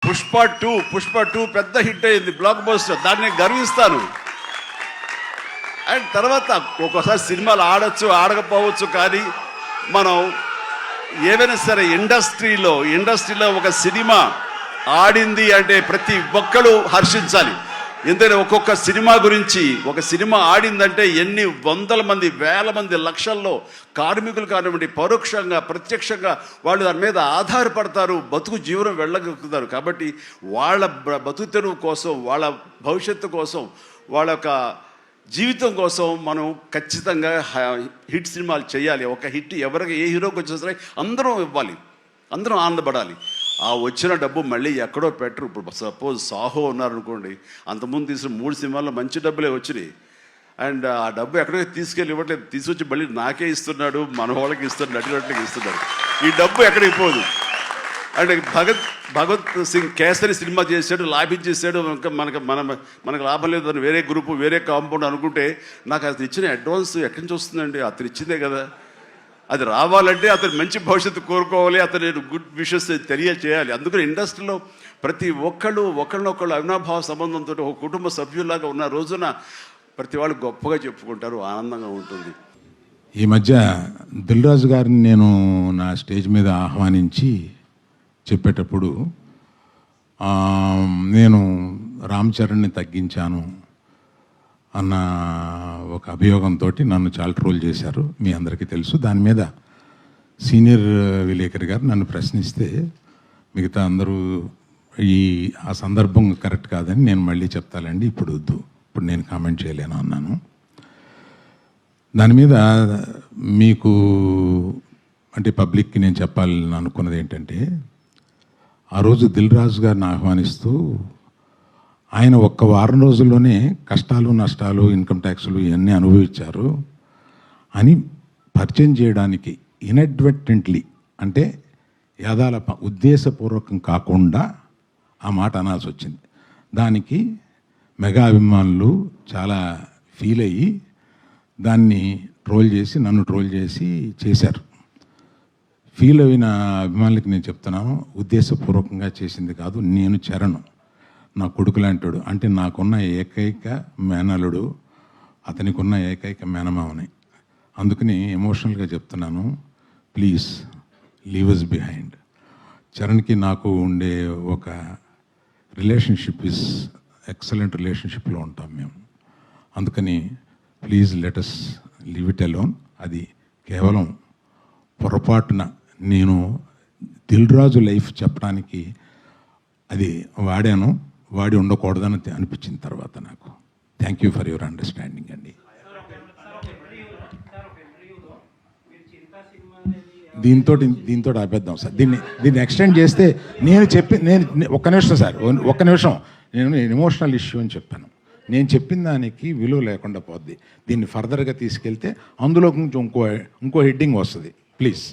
పుష్ప 2 పెద్ద హిట్ అయింది, block buster. దాన్ని గర్విస్తాను. అండ్ తర్వాత ఒక్కోసారి సినిమాలు ఆడచ్చు ఆడకపోవచ్చు, కానీ మనం ఏవైనా సరే ఇండస్ట్రీలో ఒక సినిమా ఆడింది అంటే ప్రతి ఒక్కరు హర్షించాలి. ఎందుకంటే ఒక్కొక్క సినిమా గురించి, ఒక సినిమా ఆడిందంటే ఎన్ని వందల మంది, వేల మంది, లక్షల్లో కార్మికులు కానివ్వండి, పరోక్షంగా ప్రత్యక్షంగా వాళ్ళు దాని మీద ఆధారపడతారు, బతుకు జీవనం వెళ్ళగలుగుతారు. కాబట్టి వాళ్ళ బతుకు తెరువు కోసం, వాళ్ళ భవిష్యత్తు కోసం, వాళ్ళ యొక్క జీవితం కోసం మనం ఖచ్చితంగా హిట్ సినిమాలు చేయాలి. ఒక హిట్ ఎవరికి ఏ హీరోకి వచ్చినా సరే అందరం ఇవ్వాలి, అందరం ఆనందపడాలి. ఆ వచ్చిన డబ్బు మళ్ళీ ఎక్కడో పెట్టరు. ఇప్పుడు సపోజ్ సాహో ఉన్నారనుకోండి, అంతకుముందు తీసిన 3 సినిమాల్లో మంచి డబ్బులే వచ్చినాయి. అండ్ ఆ డబ్బు ఎక్కడికి తీసుకెళ్ళి ఇవ్వట్లేదు, తీసుకొచ్చి మళ్ళీ నాకే ఇస్తున్నాడు, మన వాళ్ళకి ఇస్తున్నాడు, నటినట్లకి ఇస్తున్నాడు. ఈ డబ్బు ఎక్కడికి పోదు. అంటే భగత్ సింగ్ కేసరి సినిమా చేశాడు, లాభించేసాడు, ఇంకా మనకు లాభం లేదు అని వేరే గ్రూపు, వేరే కాంపౌండ్ అనుకుంటే, నాకు అతను ఇచ్చిన అడ్వాన్స్ ఎక్కడి నుంచి వస్తుందండి? అతను ఇచ్చిందే కదా. అది రావాలంటే అతను మంచి భవిష్యత్తు కోరుకోవాలి, అతను గుడ్ విషెస్ తెలియచేయాలి. అందుకని ఇండస్ట్రీలో ప్రతి ఒక్కళ్ళు ఒకళ్ళనొకళ్ళు అవినాభావ సంబంధంతో ఒక కుటుంబ సభ్యుల్లాగా ఉన్న రోజున ప్రతి వాళ్ళు గొప్పగా చెప్పుకుంటారు, ఆనందంగా ఉంటుంది. ఈ మధ్య దిల్ రాజు గారిని నేను నా స్టేజ్ మీద ఆహ్వానించి చెప్పేటప్పుడు నేను రామ్ చరణ్ని తగ్గించాను అన్న ఒక అభియోగంతో నన్ను చాలా ట్రోల్ చేశారు, మీ అందరికీ తెలుసు. దాని మీద సీనియర్ విలేకరి గారు నన్ను ప్రశ్నిస్తే మిగతా అందరూ ఆ సందర్భం కరెక్ట్ కాదని నేను మళ్ళీ చెప్తానండి, ఇప్పుడు వద్దు, ఇప్పుడు నేను కామెంట్ చేయలేను అన్నాను. దాని మీద మీకు అంటే పబ్లిక్కి నేను చెప్పాలని అనుకున్నది ఏంటంటే, ఆ రోజు దిల్ రాజు గారిని ఆహ్వానిస్తూ ఆయన ఒక్క వారం రోజుల్లోనే కష్టాలు నష్టాలు ఇన్కమ్ ట్యాక్స్లు ఇవన్నీ అనుభవించారు అని పరిచయం చేయడానికి ఇన్అడ్వర్టెంట్లీ, అంటే యాదాల ఉద్దేశపూర్వకం కాకుండా ఆ మాట అనాల్సి వచ్చింది. దానికి మెగా అభిమానులు చాలా ఫీల్ అయ్యి దాన్ని ట్రోల్ చేసి, నన్ను ట్రోల్ చేసి చేశారు. ఫీల్ అయిన అభిమానులకి నేను చెప్తున్నాను, ఉద్దేశపూర్వకంగా చేసింది కాదు. నేను చరణ్ నా కొడుకు లాంటాడు, అంటే నాకున్న ఏకైక మేనలుడు, అతనికి ఉన్న ఏకైక మేనమావని. అందుకని ఎమోషనల్గా చెప్తున్నాను, ప్లీజ్ లీవ్ అస్ బిహైండ్. చరణ్కి నాకు ఉండే ఒక రిలేషన్షిప్ ఇస్ ఎక్సలెంట్ రిలేషన్షిప్లో ఉంటాం మేము. అందుకని please let us leave it alone. అది కేవలం పొరపాటున నేను దిల్ రాజు లైఫ్ చెప్పడానికి అది వాడి ఉండకూడదని అనిపించిన తర్వాత నాకు. Thank you for your understanding అండి. దీంతో ఆపేద్దాం సార్. దీన్ని ఎక్స్టెండ్ చేస్తే నేను ఒక్క నిమిషం సార్, ఒక్క నిమిషం. నేను ఎమోషనల్ ఇష్యూ అని చెప్పాను. నేను చెప్పిన దానికి విలువ లేకుండా పోద్ది. దీన్ని ఫర్దర్గా తీసుకెళ్తే అందులో ఇంకో హెడ్డింగ్ వస్తుంది. ప్లీజ్.